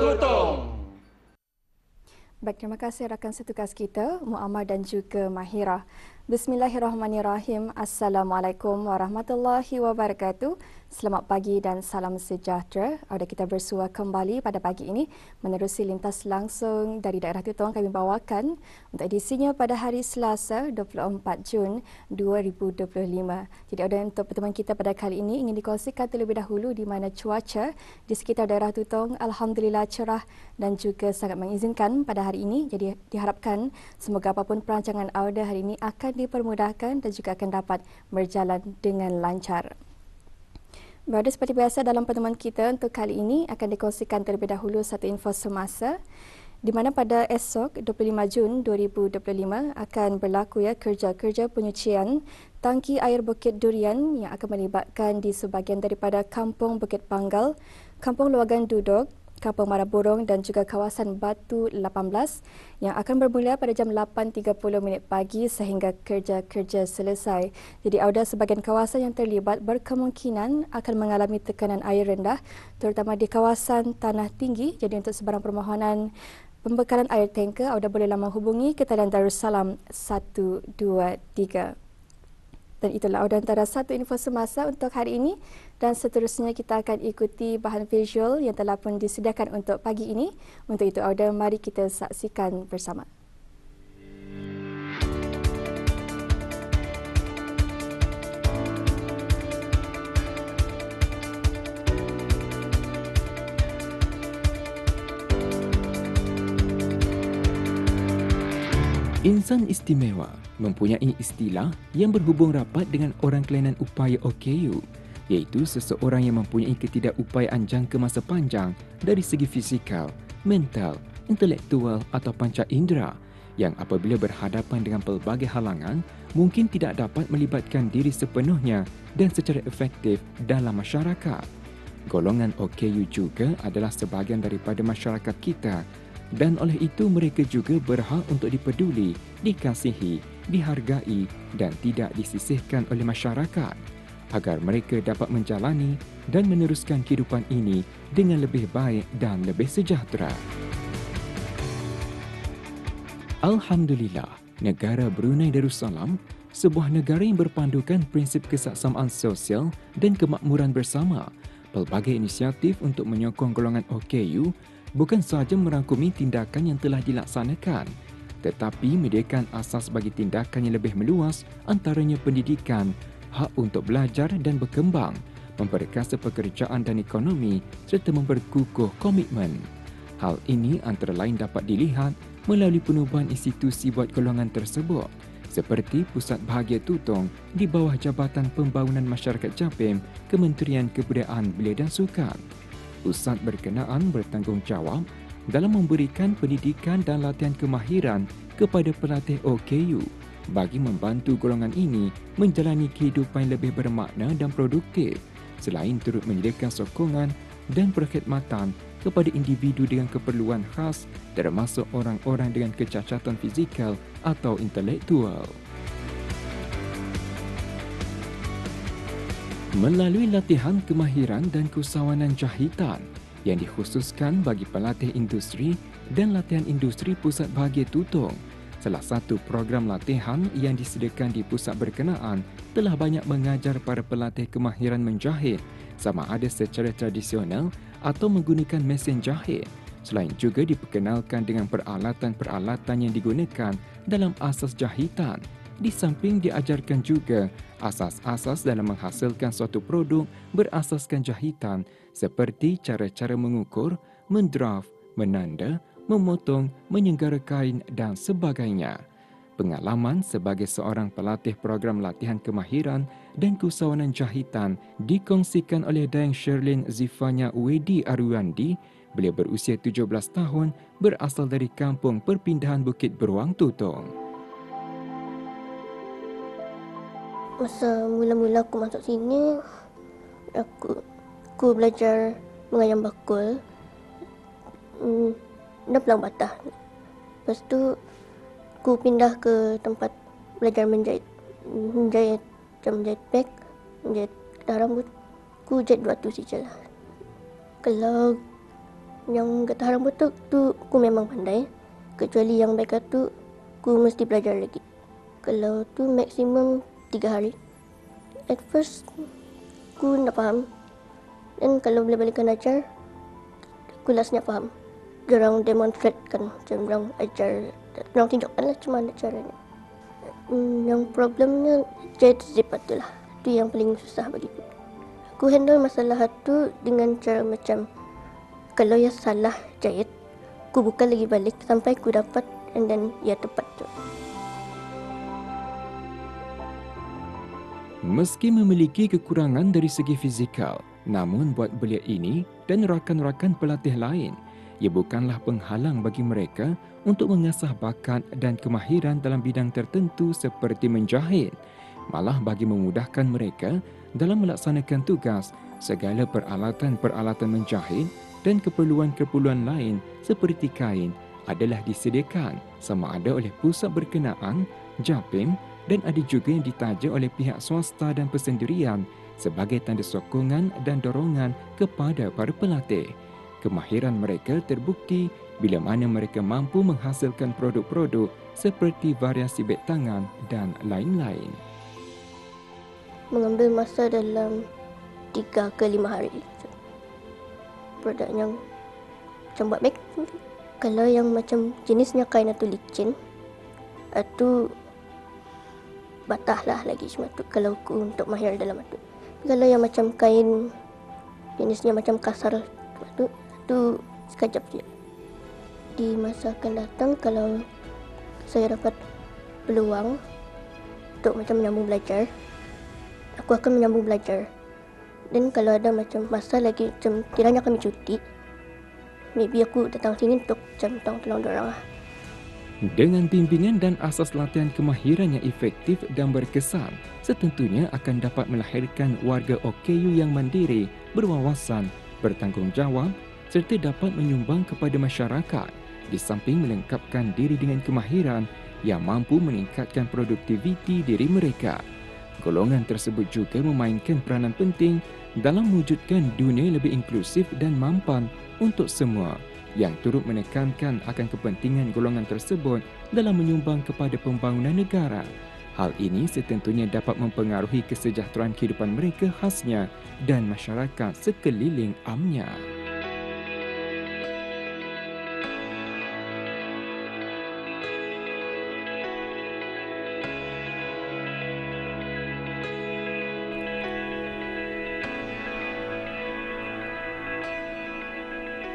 Tutong. Baik, terima kasih rakan setugas kita, Muammar dan juga Mahira. Bismillahirrahmanirrahim. Assalamualaikum warahmatullahi wabarakatuh. Selamat pagi dan salam sejahtera. Kita bersua kembali pada pagi ini menerusi lintas langsung dari daerah Tutong kami bawakan untuk edisinya pada hari Selasa 24 Jun 2025. Jadi untuk pertemuan kita pada kali ini ingin dikongsikan terlebih dahulu di mana cuaca di sekitar daerah Tutong alhamdulillah cerah dan juga sangat mengizinkan pada hari ini. Jadi diharapkan semoga apapun perancangan anda hari ini akan dipermudahkan dan juga akan dapat berjalan dengan lancar. Berada seperti biasa dalam pertemuan kita untuk kali ini akan dikongsikan terlebih dahulu satu info semasa di mana pada esok 25 Jun 2025 akan berlaku kerja-kerja penyucian tangki air Bukit Durian yang akan melibatkan di sebahagian daripada Kampung Bukit Panggal, Kampung Luagan Duduk, Kampung Maraburung dan juga kawasan Batu 18 yang akan bermula pada jam 8.30 pagi sehingga kerja-kerja selesai. Jadi ada sebahagian kawasan yang terlibat berkemungkinan akan mengalami tekanan air rendah terutama di kawasan tanah tinggi. Jadi untuk sebarang permohonan pembekalan air tanker, anda bolehlah menghubungi ke talian Darussalam 123. Dan itulah antara satu info semasa untuk hari ini dan seterusnya kita akan ikuti bahan visual yang telah pun disediakan untuk pagi ini. Untuk itu mari kita saksikan bersama. Insan istimewa mempunyai istilah yang berhubung rapat dengan orang kelainan upaya OKU, iaitu seseorang yang mempunyai ketidakupayaan jangka masa panjang dari segi fizikal, mental, intelektual atau panca indera yang apabila berhadapan dengan pelbagai halangan mungkin tidak dapat melibatkan diri sepenuhnya dan secara efektif dalam masyarakat. Golongan OKU juga adalah sebahagian daripada masyarakat kita dan oleh itu mereka juga berhak untuk dipeduli, dikasihi, dihargai dan tidak disisihkan oleh masyarakat agar mereka dapat menjalani dan meneruskan kehidupan ini dengan lebih baik dan lebih sejahtera. Alhamdulillah, negara Brunei Darussalam, sebuah negara yang berpandukan prinsip kesaksamaan sosial dan kemakmuran bersama, pelbagai inisiatif untuk menyokong golongan OKU bukan sahaja merangkumi tindakan yang telah dilaksanakan, tetapi menyediakan asas bagi tindakan yang lebih meluas antaranya pendidikan, hak untuk belajar dan berkembang, memperkasa pekerjaan dan ekonomi serta memperkukuh komitmen. Hal ini antara lain dapat dilihat melalui penubuhan institusi buat golongan tersebut seperti Pusat Bahagia Tutong di bawah Jabatan Pembangunan Masyarakat Japim, Kementerian Kebudayaan Belia dan Sukan. Pusat berkenaan bertanggungjawab dalam memberikan pendidikan dan latihan kemahiran kepada pelatih OKU bagi membantu golongan ini menjalani kehidupan yang lebih bermakna dan produktif selain turut menyediakan sokongan dan perkhidmatan kepada individu dengan keperluan khas termasuk orang-orang dengan kecacatan fizikal atau intelektual. Melalui latihan kemahiran dan keusahawanan jahitan yang dikhususkan bagi pelatih industri dan latihan industri Pusat Bahagia Tutong, salah satu program latihan yang disediakan di pusat berkenaan telah banyak mengajar para pelatih kemahiran menjahit sama ada secara tradisional atau menggunakan mesin jahit. Selain juga diperkenalkan dengan peralatan-peralatan yang digunakan dalam asas jahitan. Di samping diajarkan juga asas-asas dalam menghasilkan suatu produk berasaskan jahitan seperti cara-cara mengukur, mendraft, menanda, memotong, menyenggara kain dan sebagainya. Pengalaman sebagai seorang pelatih program latihan kemahiran dan keusahawanan jahitan dikongsikan oleh Dayang Sherlyn Zifanya Wedi Arwandi. Beliau berusia 17 tahun, berasal dari Kampung Perpindahan Bukit Beruang Tutong. Masa mula-mula aku masuk sini, aku belajar mengayam bakul, dan pelang batah. Lepas tu, aku pindah ke tempat belajar menjahit beg, menjahit rambut. Aku jahit 200 saja lah. Kalau Yang kata haram betul tu aku memang pandai. Kecuali yang mereka tu aku mesti belajar lagi. Kalau tu maksimum 3 hari. At first aku nak faham. Dan kalau boleh balikkan ajar, aku last nak faham. Diorang demonstratekan macam diorang ajar, diorang tunjukkan lah macam mana caranya. Yang problemnya jahit zip tu lah. Itu yang paling susah bagiku. Aku handle masalah tu dengan cara macam, kalau yang salah jahit, aku buka lagi balik sampai aku dapat and then ya tepat tu. Meski memiliki kekurangan dari segi fizikal, namun buat belia ini dan rakan-rakan pelatih lain, ia bukanlah penghalang bagi mereka untuk mengasah bakat dan kemahiran dalam bidang tertentu seperti menjahit. Malah bagi memudahkan mereka dalam melaksanakan tugas, segala peralatan-peralatan menjahit dan keperluan-keperluan lain seperti kain adalah disediakan sama ada oleh pusat berkenaan, JAPIM, dan ada juga yang ditaja oleh pihak swasta dan persendirian sebagai tanda sokongan dan dorongan kepada para pelatih. Kemahiran mereka terbukti bila mana mereka mampu menghasilkan produk-produk seperti variasi beg tangan dan lain-lain. Mengambil masa dalam 3 ke 5 hari. Produk yang macam buat beg. Kalau yang macam jenisnya kain atau licin, itu batah lah lagi semua tu kalau aku untuk mahir dalam itu. Kalau yang macam kain jenisnya macam kasar tu sekejap je. Di masa akan datang kalau saya dapat peluang untuk macam menyambung belajar, aku akan menyambung belajar. Dan kalau ada macam masa lagi macam kiranya kami cuti, maybe aku datang sini untuk macam tolong dorang lah. Dengan bimbingan dan asas latihan kemahiran yang efektif dan berkesan, setentunya akan dapat melahirkan warga OKU yang mandiri, berwawasan, bertanggungjawab serta dapat menyumbang kepada masyarakat di samping melengkapkan diri dengan kemahiran yang mampu meningkatkan produktiviti diri mereka. Golongan tersebut juga memainkan peranan penting dalam mewujudkan dunia lebih inklusif dan mampan untuk semua, yang turut menekankan akan kepentingan golongan tersebut dalam menyumbang kepada pembangunan negara. Hal ini setentunya dapat mempengaruhi kesejahteraan kehidupan mereka khasnya dan masyarakat sekeliling amnya.